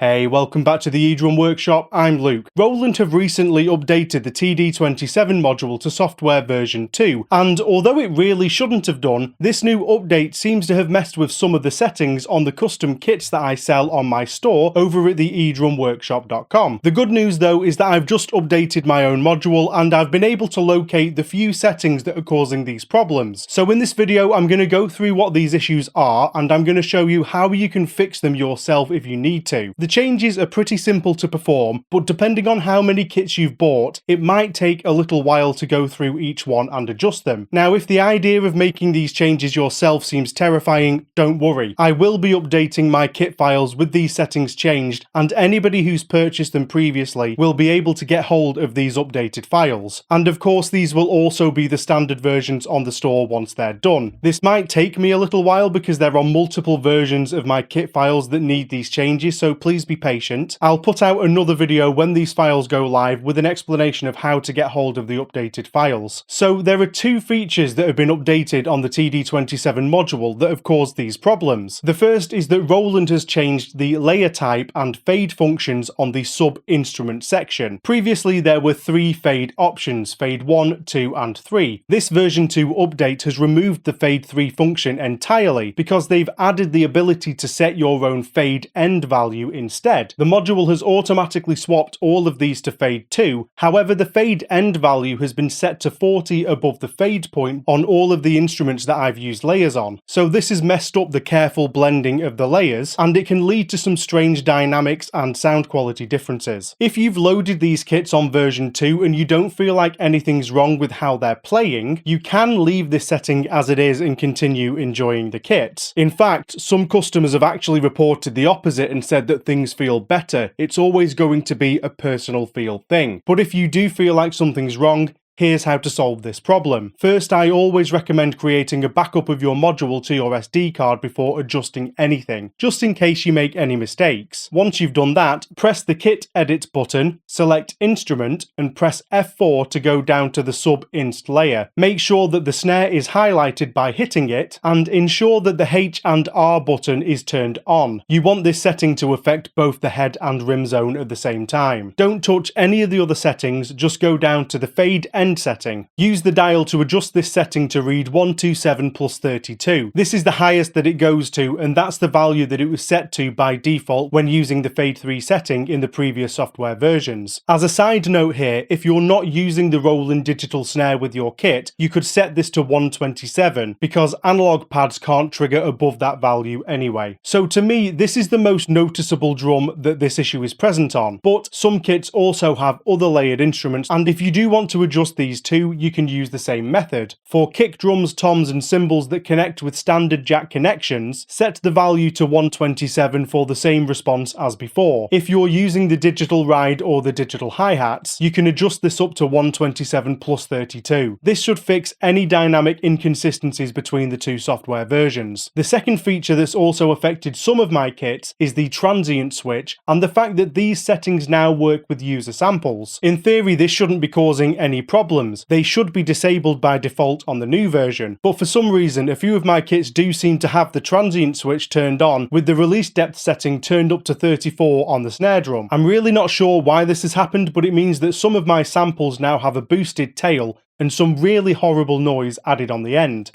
Hey, welcome back to the eDrum Workshop, I'm Luke. Roland have recently updated the TD-27 module to software version 2, and although it really shouldn't have done, this new update seems to have messed with some of the settings on the custom kits that I sell on my store over at the eDrumworkshop.com. The good news though is that I've just updated my own module and I've been able to locate the few settings that are causing these problems. So in this video I'm going to go through what these issues are and I'm going to show you how you can fix them yourself if you need to. The changes are pretty simple to perform, but depending on how many kits you've bought, it might take a little while to go through each one and adjust them. Now, if the idea of making these changes yourself seems terrifying, don't worry. I will be updating my kit files with these settings changed, and anybody who's purchased them previously will be able to get hold of these updated files. And of course, these will also be the standard versions on the store once they're done. This might take me a little while because there are multiple versions of my kit files that need these changes, so please be patient. I'll put out another video when these files go live with an explanation of how to get hold of the updated files. So there are two features that have been updated on the TD-27 module that have caused these problems. The first is that Roland has changed the layer type and fade functions on the sub-instrument section. Previously there were three fade options, fade 1, 2 and 3. This version 2 update has removed the fade 3 function entirely because they've added the ability to set your own fade end value instead. The module has automatically swapped all of these to fade 2, however the fade end value has been set to 40 above the fade point on all of the instruments that I've used layers on. So this has messed up the careful blending of the layers, and it can lead to some strange dynamics and sound quality differences. If you've loaded these kits on version 2 and you don't feel like anything's wrong with how they're playing, you can leave this setting as it is and continue enjoying the kits. In fact, some customers have actually reported the opposite and said that things feel better. It's always going to be a personal feel thing. But if you do feel like something's wrong, here's how to solve this problem. First, I always recommend creating a backup of your module to your SD card before adjusting anything, just in case you make any mistakes. Once you've done that, press the Kit Edit button, select Instrument, and press F4 to go down to the sub-inst layer. Make sure that the snare is highlighted by hitting it, and ensure that the H and R button is turned on. You want this setting to affect both the head and rim zone at the same time. Don't touch any of the other settings, just go down to the Fade End setting. Use the dial to adjust this setting to read 127 plus 32. This is the highest that it goes to, and that's the value that it was set to by default when using the Fade 3 setting in the previous software versions. As a side note here, if you're not using the Roland digital snare with your kit, you could set this to 127 because analog pads can't trigger above that value anyway. So to me, this is the most noticeable drum that this issue is present on, but some kits also have other layered instruments, and if you do want to adjust these two, you can use the same method. For kick drums, toms and cymbals that connect with standard jack connections, set the value to 127 for the same response as before. If you're using the digital ride or the digital hi-hats, you can adjust this up to 127 plus 32. This should fix any dynamic inconsistencies between the two software versions. The second feature that's also affected some of my kits is the transient switch and the fact that these settings now work with user samples. In theory, this shouldn't be causing any problems. They should be disabled by default on the new version, but for some reason a few of my kits do seem to have the transient switch turned on with the release depth setting turned up to 34 on the snare drum. I'm really not sure why this has happened, but it means that some of my samples now have a boosted tail and some really horrible noise added on the end.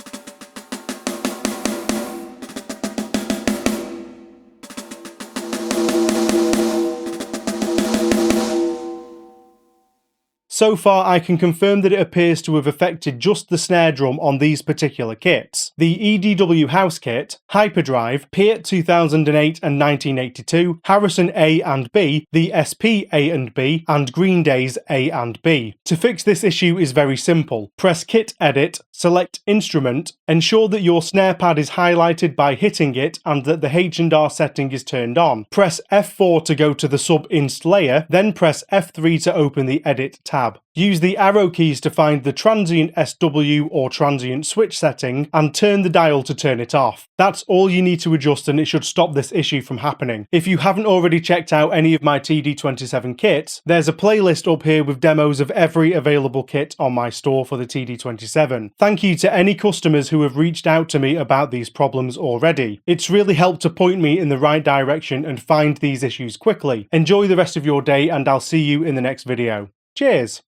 So far, I can confirm that it appears to have affected just the snare drum on these particular kits. The EDW House Kit, Hyperdrive, Peart 2008 and 1982, Harrison A and B, the SP A and B, and Green Days A and B. To fix this issue is very simple. Press Kit Edit, select Instrument, ensure that your snare pad is highlighted by hitting it and that the H and R setting is turned on. Press F4 to go to the sub-inst layer, then press F3 to open the Edit tab. tab. Use the arrow keys to find the transient SW or transient switch setting and turn the dial to turn it off. That's all you need to adjust and it should stop this issue from happening. If you haven't already checked out any of my TD-27 kits, there's a playlist up here with demos of every available kit on my store for the TD-27. Thank you to any customers who have reached out to me about these problems already. It's really helped to point me in the right direction and find these issues quickly. Enjoy the rest of your day and I'll see you in the next video. Cheers!